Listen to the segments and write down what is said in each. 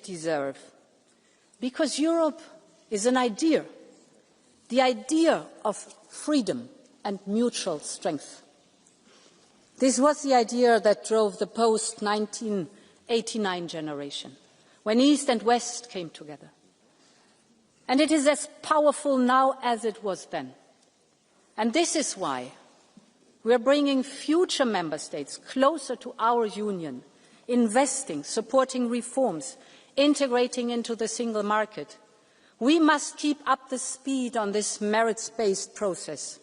deserve. Because Europe is an idea, the idea of freedom and mutual strength. This was the idea that drove the post-1989 generation, when East and West came together. And it is as powerful now as it was then. And this is why we are bringing future member states closer to our union, investing, supporting reforms, integrating into the single market. We must keep up the speed on this merits-based process,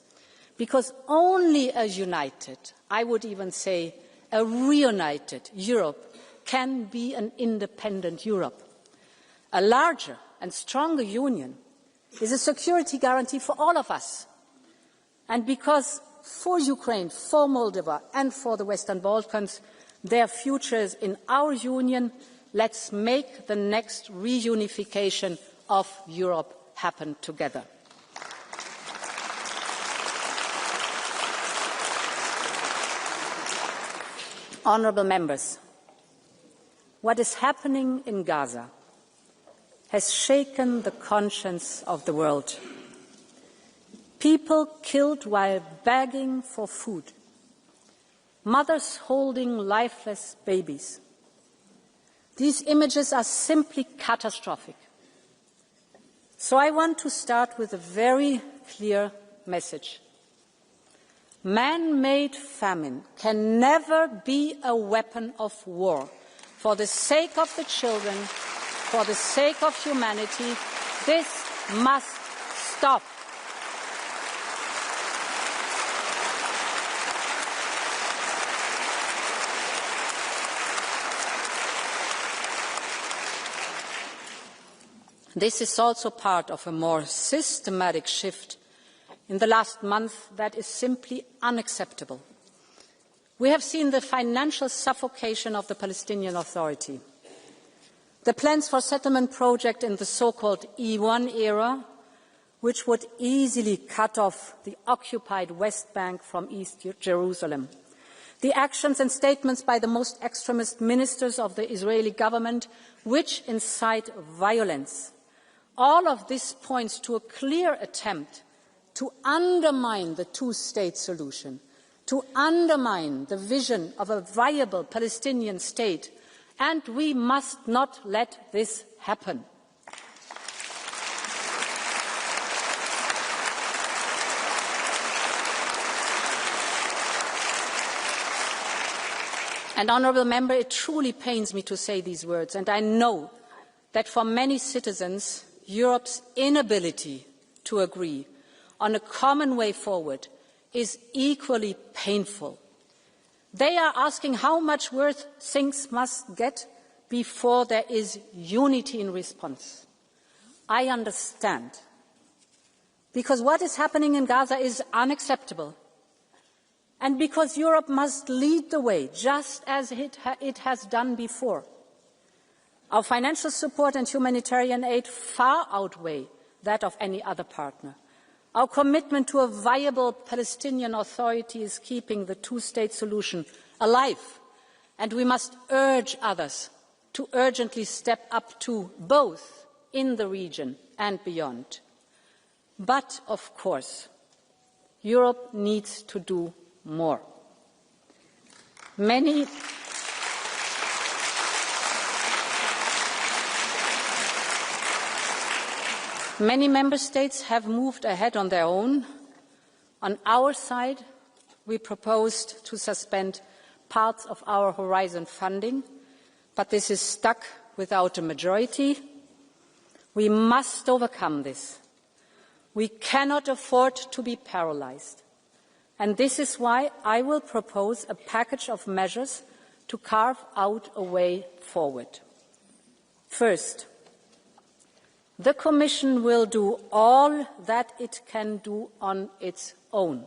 because only a united, I would even say a reunited Europe can be an independent Europe. A larger and stronger union is a security guarantee for all of us. And because for Ukraine, for Moldova and for the Western Balkans, their futures in our union, let's make the next reunification of Europe happen together. Honourable members, what is happening in Gaza has shaken the conscience of the world. People killed while begging for food. Mothers holding lifeless babies. These images are simply catastrophic. So I want to start with a very clear message. Man-made famine can never be a weapon of war. For the sake of the children, for the sake of humanity, this must stop. This is also part of a more systematic shift in the last month that is simply unacceptable. We have seen the financial suffocation of the Palestinian Authority. The plans for settlement project in the so-called E1 era, which would easily cut off the occupied West Bank from East Jerusalem. The actions and statements by the most extremist ministers of the Israeli government, which incite violence. All of this points to a clear attempt to undermine the two-state solution, to undermine the vision of a viable Palestinian state, and we must not let this happen. And, honourable member, it truly pains me to say these words, and I know that for many citizens, Europe's inability to agree on a common way forward is equally painful. They are asking how much worse things must get before there is unity in response. I understand, because what is happening in Gaza is unacceptable, and because Europe must lead the way, just as it has done before. Our financial support and humanitarian aid far outweigh that of any other partner. Our commitment to a viable Palestinian Authority is keeping the two-state solution alive, and we must urge others to urgently step up too, both in the region and beyond. But, of course, Europe needs to do more. Many member states have moved ahead on their own. On our side, we proposed to suspend parts of our Horizon funding, but this is stuck without a majority. We must overcome this. We cannot afford to be paralysed. And this is why I will propose a package of measures to carve out a way forward. First, the Commission will do all that it can do on its own.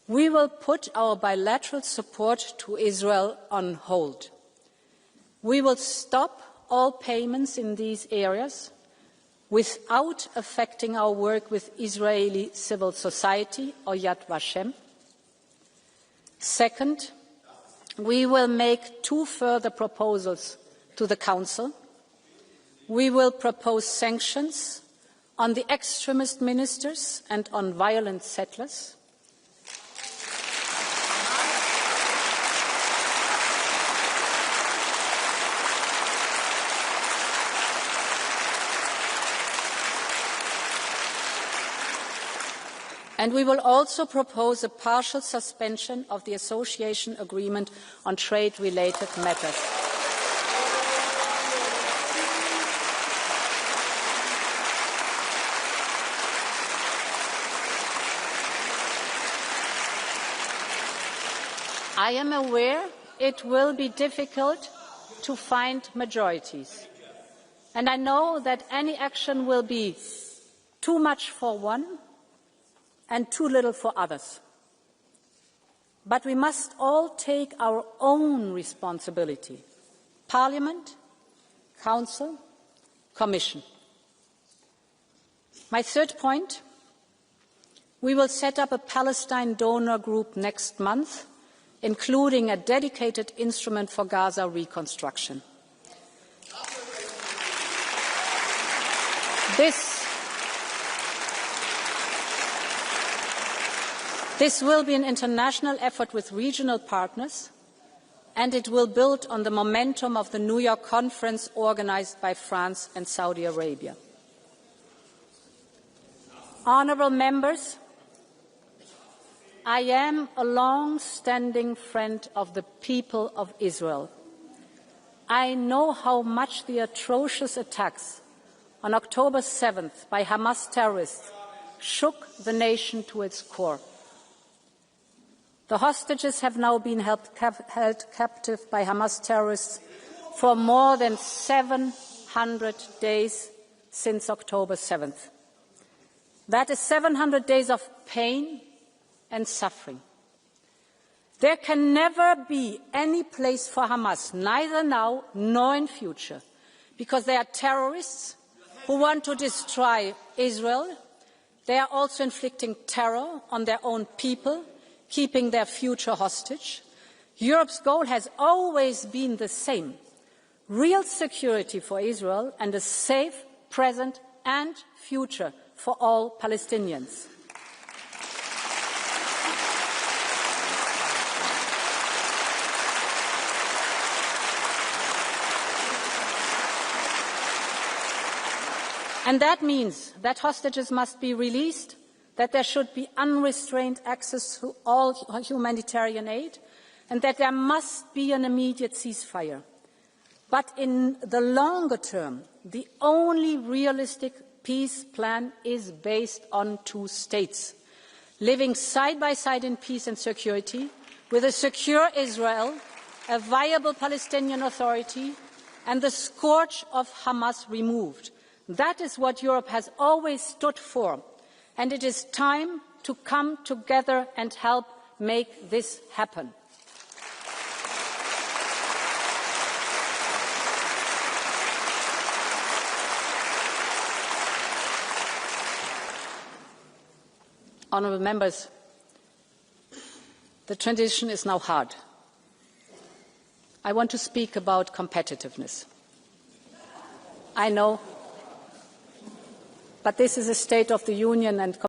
We will put our bilateral support to Israel on hold. We will stop all payments in these areas without affecting our work with Israeli civil society or Yad Vashem. Second, we will make two further proposals to the Council. We will propose sanctions on the extremist ministers and on violent settlers. And we will also propose a partial suspension of the association agreement on trade-related matters. I am aware it will be difficult to find majorities, and I know that any action will be too much for one and too little for others. But we must all take our own responsibility: Parliament, Council, Commission. My third point: we will set up a Palestine donor group next month, including a dedicated instrument for Gaza reconstruction. This will be an international effort with regional partners, and it will build on the momentum of the New York conference organised by France and Saudi Arabia. Honourable members, I am a long-standing friend of the people of Israel. I know how much the atrocious attacks on October 7th by Hamas terrorists shook the nation to its core. The hostages have now been held captive by Hamas terrorists for more than 700 days since October 7th. That is 700 days of pain and suffering. There can never be any place for Hamas, neither now nor in future, because they are terrorists who want to destroy Israel. They are also inflicting terror on their own people, keeping their future hostage. Europe's goal has always been the same: real security for Israel and a safe present and future for all Palestinians. And that means that hostages must be released, that there should be unrestrained access to all humanitarian aid, and that there must be an immediate ceasefire. But in the longer term, the only realistic peace plan is based on two states, living side by side in peace and security, with a secure Israel, a viable Palestinian Authority, and the scourge of Hamas removed. That is what Europe has always stood for, and it is time to come together and help make this happen. Honourable members, the transition is now hard. I want to speak about competitiveness. I know, but this is a State of the Union, and